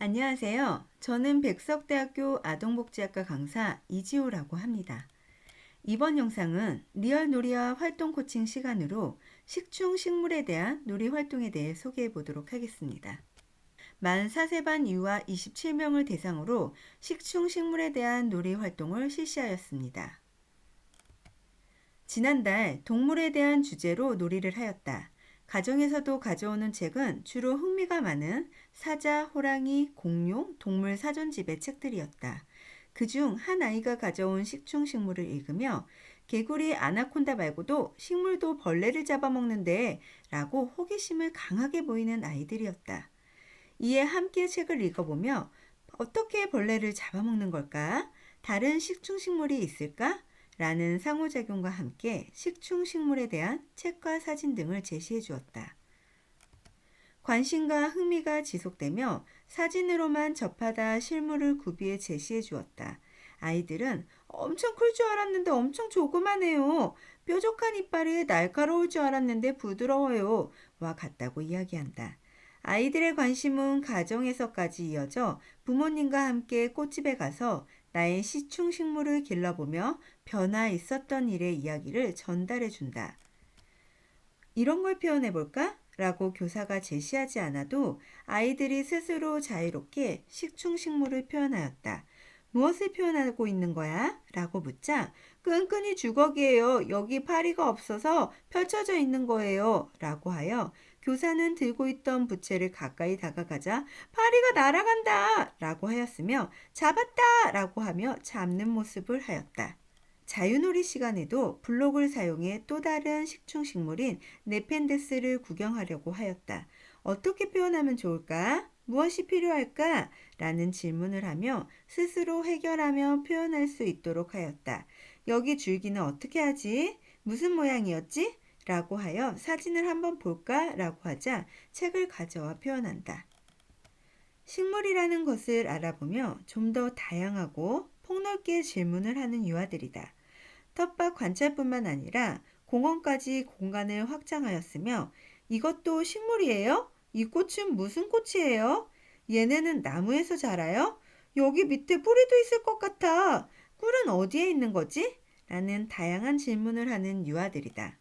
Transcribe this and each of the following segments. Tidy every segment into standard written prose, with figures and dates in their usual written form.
안녕하세요. 저는 백석대학교 아동복지학과 강사 이지호라고 합니다. 이번 영상은 리얼 놀이와 활동 코칭 시간으로 식충 식물에 대한 놀이 활동에 대해 소개해 보도록 하겠습니다. 만 4세반 이후와 27명을 대상으로 식충 식물에 대한 놀이 활동을 실시하였습니다. 지난달 동물에 대한 주제로 놀이를 하였다. 가정에서도 가져오는 책은 주로 흥미가 많은 사자, 호랑이, 공룡, 동물 사전집의 책들이었다. 그중 한 아이가 가져온 식충식물을 읽으며 개구리 아나콘다 말고도 식물도 벌레를 잡아먹는데 라고 호기심을 강하게 보이는 아이들이었다. 이에 함께 책을 읽어보며 어떻게 벌레를 잡아먹는 걸까? 다른 식충식물이 있을까? 라는 상호작용과 함께 식충식물에 대한 책과 사진 등을 제시해 주었다. 관심과 흥미가 지속되며 사진으로만 접하다 실물을 구비해 제시해 주었다. 아이들은 엄청 클 줄 알았는데 엄청 조그마네요. 뾰족한 이빨이 날카로울 줄 알았는데 부드러워요. 와 같다고 이야기한다. 아이들의 관심은 가정에서까지 이어져 부모님과 함께 꽃집에 가서 나의 시충식물을 길러보며 변화 있었던 일의 이야기를 전달해 준다. 이런 걸 표현해 볼까? 라고 교사가 제시하지 않아도 아이들이 스스로 자유롭게 식충식물을 표현하였다. 무엇을 표현하고 있는 거야? 라고 묻자 끈끈이 주걱이에요. 여기 파리가 없어서 펼쳐져 있는 거예요. 라고 하여 교사는 들고 있던 부채를 가까이 다가가자 파리가 날아간다! 라고 하였으며 잡았다! 라고 하며 잡는 모습을 하였다. 자유놀이 시간에도 블록을 사용해 또 다른 식충식물인 네펜데스를 구경하려고 하였다. 어떻게 표현하면 좋을까? 무엇이 필요할까? 라는 질문을 하며 스스로 해결하며 표현할 수 있도록 하였다. 여기 줄기는 어떻게 하지? 무슨 모양이었지? 라고 하여 사진을 한번 볼까? 라고 하자 책을 가져와 표현한다. 식물이라는 것을 알아보며 좀 더 다양하고 폭넓게 질문을 하는 유아들이다. 텃밭 관찰뿐만 아니라 공원까지 공간을 확장하였으며 이것도 식물이에요? 이 꽃은 무슨 꽃이에요? 얘네는 나무에서 자라요? 여기 밑에 뿌리도 있을 것 같아. 꿀은 어디에 있는 거지? 라는 다양한 질문을 하는 유아들이다.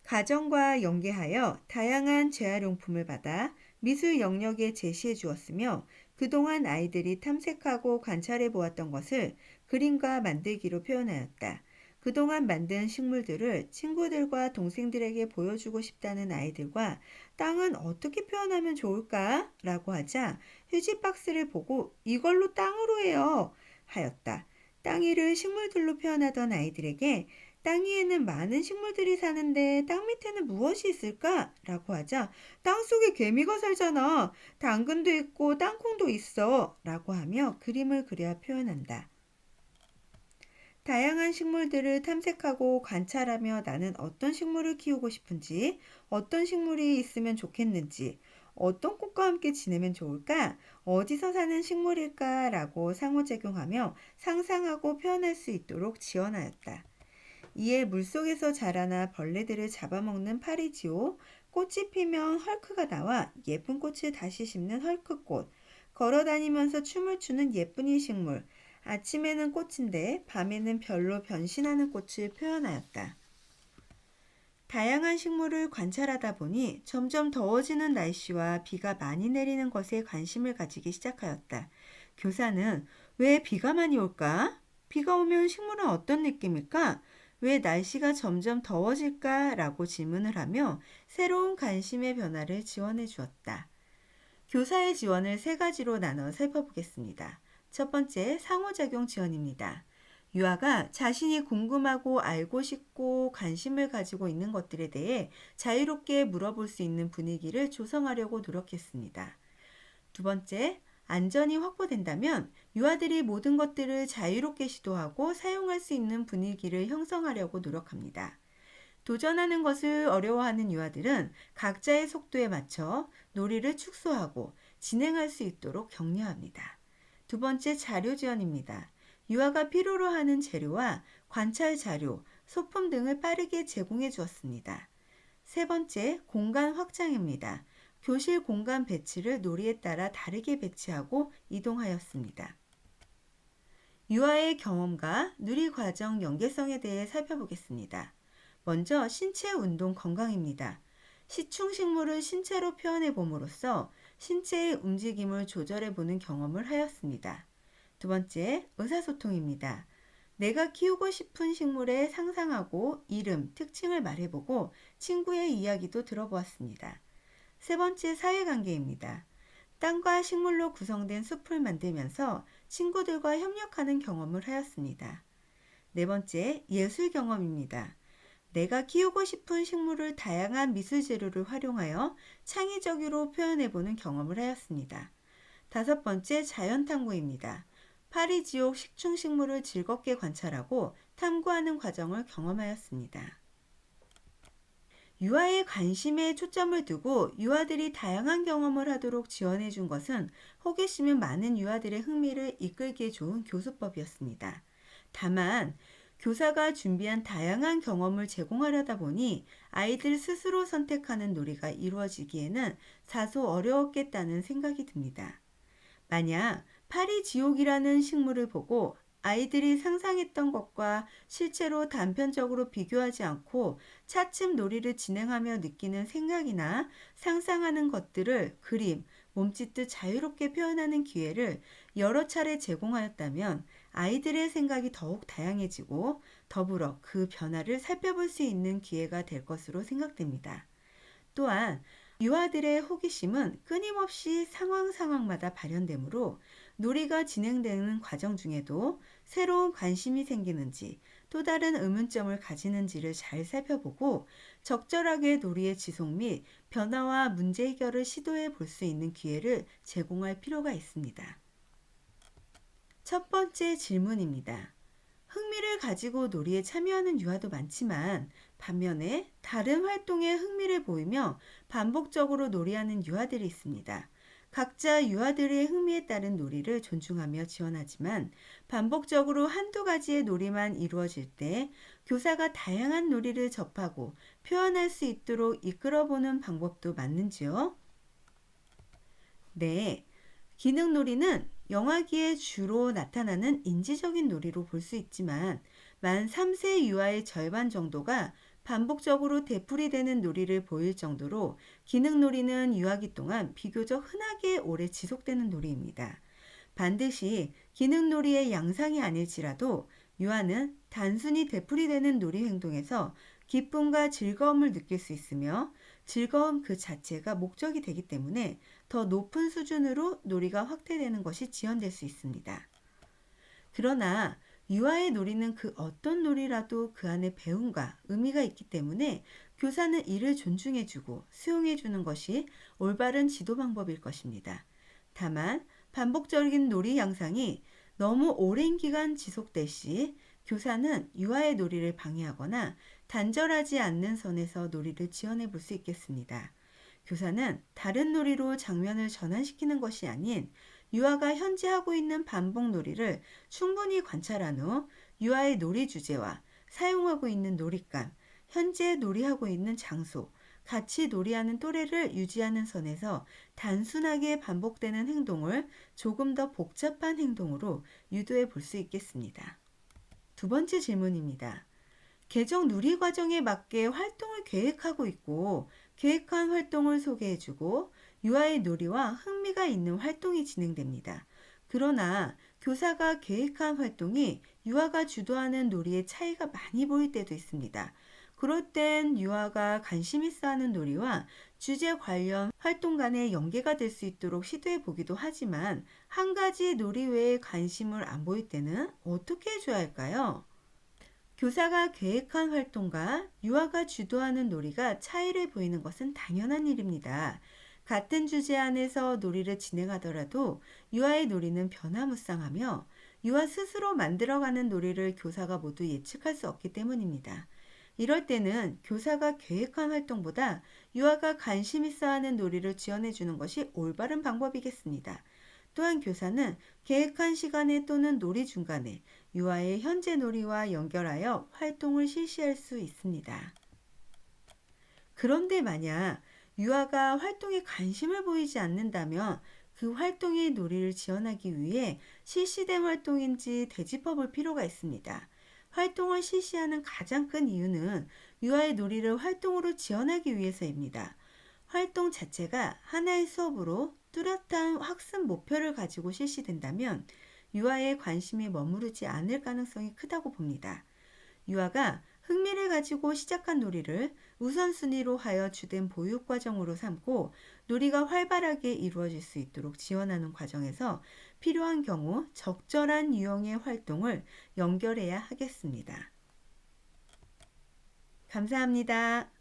가정과 연계하여 다양한 재활용품을 받아 미술 영역에 제시해 주었으며 그동안 아이들이 탐색하고 관찰해 보았던 것을 그림과 만들기로 표현하였다. 그동안 만든 식물들을 친구들과 동생들에게 보여주고 싶다는 아이들과 땅은 어떻게 표현하면 좋을까? 라고 하자 휴지 박스를 보고 이걸로 땅으로 해요. 하였다. 땅 위를 식물들로 표현하던 아이들에게 땅 위에는 많은 식물들이 사는데 땅 밑에는 무엇이 있을까? 라고 하자 땅 속에 개미가 살잖아. 당근도 있고 땅콩도 있어. 라고 하며 그림을 그려 표현한다. 다양한 식물들을 탐색하고 관찰하며 나는 어떤 식물을 키우고 싶은지, 어떤 식물이 있으면 좋겠는지, 어떤 꽃과 함께 지내면 좋을까? 어디서 사는 식물일까? 라고 상호작용하며 상상하고 표현할 수 있도록 지원하였다. 이에 물속에서 자라나 벌레들을 잡아먹는 파리지오, 꽃이 피면 헐크가 나와 예쁜 꽃을 다시 심는 헐크꽃, 걸어다니면서 춤을 추는 예쁜이 식물, 아침에는 꽃인데 밤에는 별로 변신하는 꽃을 표현하였다. 다양한 식물을 관찰하다 보니 점점 더워지는 날씨와 비가 많이 내리는 것에 관심을 가지기 시작하였다. 교사는 왜 비가 많이 올까? 비가 오면 식물은 어떤 느낌일까? 왜 날씨가 점점 더워질까? 라고 질문을 하며 새로운 관심의 변화를 지원해 주었다. 교사의 지원을 세 가지로 나눠 살펴보겠습니다. 첫 번째, 상호작용 지원입니다. 유아가 자신이 궁금하고 알고 싶고 관심을 가지고 있는 것들에 대해 자유롭게 물어볼 수 있는 분위기를 조성하려고 노력했습니다. 두 번째, 안전이 확보된다면 유아들이 모든 것들을 자유롭게 시도하고 사용할 수 있는 분위기를 형성하려고 노력합니다. 도전하는 것을 어려워하는 유아들은 각자의 속도에 맞춰 놀이를 축소하고 진행할 수 있도록 격려합니다. 두 번째, 자료 지원입니다. 유아가 필요로 하는 재료와 관찰 자료, 소품 등을 빠르게 제공해 주었습니다. 세 번째, 공간 확장입니다. 교실 공간 배치를 놀이에 따라 다르게 배치하고 이동하였습니다. 유아의 경험과 누리 과정 연계성에 대해 살펴보겠습니다. 먼저 신체 운동 건강입니다. 시충식물을 신체로 표현해 봄으로써 신체의 움직임을 조절해 보는 경험을 하였습니다. 두 번째, 의사소통입니다. 내가 키우고 싶은 식물의 상상하고 이름, 특징을 말해보고 친구의 이야기도 들어보았습니다. 세 번째, 사회관계입니다. 땅과 식물로 구성된 숲을 만들면서 친구들과 협력하는 경험을 하였습니다. 네 번째, 예술 경험입니다. 내가 키우고 싶은 식물을 다양한 미술 재료를 활용하여 창의적으로 표현해보는 경험을 하였습니다. 다섯 번째, 자연 탐구입니다. 파리지옥 식충식물을 즐겁게 관찰하고 탐구하는 과정을 경험하였습니다. 유아의 관심에 초점을 두고 유아들이 다양한 경험을 하도록 지원해 준 것은 호기심이 많은 유아들의 흥미를 이끌기에 좋은 교수법이었습니다. 다만 교사가 준비한 다양한 경험을 제공하려다 보니 아이들 스스로 선택하는 놀이가 이루어지기에는 다소 어려웠겠다는 생각이 듭니다. 만약 파리지옥이라는 식물을 보고 아이들이 상상했던 것과 실제로 단편적으로 비교하지 않고 차츰 놀이를 진행하며 느끼는 생각이나 상상하는 것들을 그림, 몸짓듯 자유롭게 표현하는 기회를 여러 차례 제공하였다면 아이들의 생각이 더욱 다양해지고 더불어 그 변화를 살펴볼 수 있는 기회가 될 것으로 생각됩니다. 또한 유아들의 호기심은 끊임없이 상황마다 발현되므로 놀이가 진행되는 과정 중에도 새로운 관심이 생기는지 또 다른 의문점을 가지는지를 잘 살펴보고 적절하게 놀이의 지속 및 변화와 문제 해결을 시도해 볼 수 있는 기회를 제공할 필요가 있습니다. 첫 번째 질문입니다. 흥미를 가지고 놀이에 참여하는 유아도 많지만 반면에 다른 활동에 흥미를 보이며 반복적으로 놀이하는 유아들이 있습니다. 각자 유아들의 흥미에 따른 놀이를 존중하며 지원하지만 반복적으로 한두 가지의 놀이만 이루어질 때 교사가 다양한 놀이를 접하고 표현할 수 있도록 이끌어보는 방법도 맞는지요? 네. 기능놀이는 영화기에 주로 나타나는 인지적인 놀이로 볼 수 있지만 만 3세 유아의 절반 정도가 반복적으로 되풀이되는 놀이를 보일 정도로 기능놀이는 유아기 동안 비교적 흔하게 오래 지속되는 놀이입니다. 반드시 기능놀이의 양상이 아닐지라도 유아는 단순히 되풀이되는 놀이 행동에서 기쁨과 즐거움을 느낄 수 있으며 즐거움 그 자체가 목적이 되기 때문에 더 높은 수준으로 놀이가 확대되는 것이 지연될 수 있습니다. 그러나 유아의 놀이는 그 어떤 놀이라도 그 안에 배움과 의미가 있기 때문에 교사는 이를 존중해주고 수용해주는 것이 올바른 지도 방법일 것입니다. 다만 반복적인 놀이 양상이 너무 오랜 기간 지속될 시 교사는 유아의 놀이를 방해하거나 단절하지 않는 선에서 놀이를 지원해 볼 수 있겠습니다. 교사는 다른 놀이로 장면을 전환시키는 것이 아닌 유아가 현재 하고 있는 반복 놀이를 충분히 관찰한 후 유아의 놀이 주제와 사용하고 있는 놀잇감, 현재 놀이하고 있는 장소, 같이 놀이하는 또래를 유지하는 선에서 단순하게 반복되는 행동을 조금 더 복잡한 행동으로 유도해 볼 수 있겠습니다. 두 번째 질문입니다. 개정 누리 과정에 맞게 활동을 계획하고 있고 계획한 활동을 소개해주고 유아의 놀이와 흥미가 있는 활동이 진행됩니다. 그러나 교사가 계획한 활동이 유아가 주도하는 놀이의 차이가 많이 보일 때도 있습니다. 그럴 땐 유아가 관심 있어 하는 놀이와 주제 관련 활동 간의 연계가 될 수 있도록 시도해 보기도 하지만 한 가지 놀이 외에 관심을 안 보일 때는 어떻게 해줘야 할까요? 교사가 계획한 활동과 유아가 주도하는 놀이가 차이를 보이는 것은 당연한 일입니다. 같은 주제 안에서 놀이를 진행하더라도 유아의 놀이는 변화무쌍하며 유아 스스로 만들어가는 놀이를 교사가 모두 예측할 수 없기 때문입니다. 이럴 때는 교사가 계획한 활동보다 유아가 관심 있어 하는 놀이를 지원해 주는 것이 올바른 방법이겠습니다. 또한 교사는 계획한 시간에 또는 놀이 중간에 유아의 현재 놀이와 연결하여 활동을 실시할 수 있습니다. 그런데 만약 유아가 활동에 관심을 보이지 않는다면 그 활동의 놀이를 지원하기 위해 실시된 활동인지 되짚어 볼 필요가 있습니다. 활동을 실시하는 가장 큰 이유는 유아의 놀이를 활동으로 지원하기 위해서입니다. 활동 자체가 하나의 수업으로 뚜렷한 학습 목표를 가지고 실시된다면 유아의 관심이 머무르지 않을 가능성이 크다고 봅니다. 유아가 흥미를 가지고 시작한 놀이를 우선순위로 하여 주된 보육 과정으로 삼고 놀이가 활발하게 이루어질 수 있도록 지원하는 과정에서 필요한 경우 적절한 유형의 활동을 연결해야 하겠습니다. 감사합니다.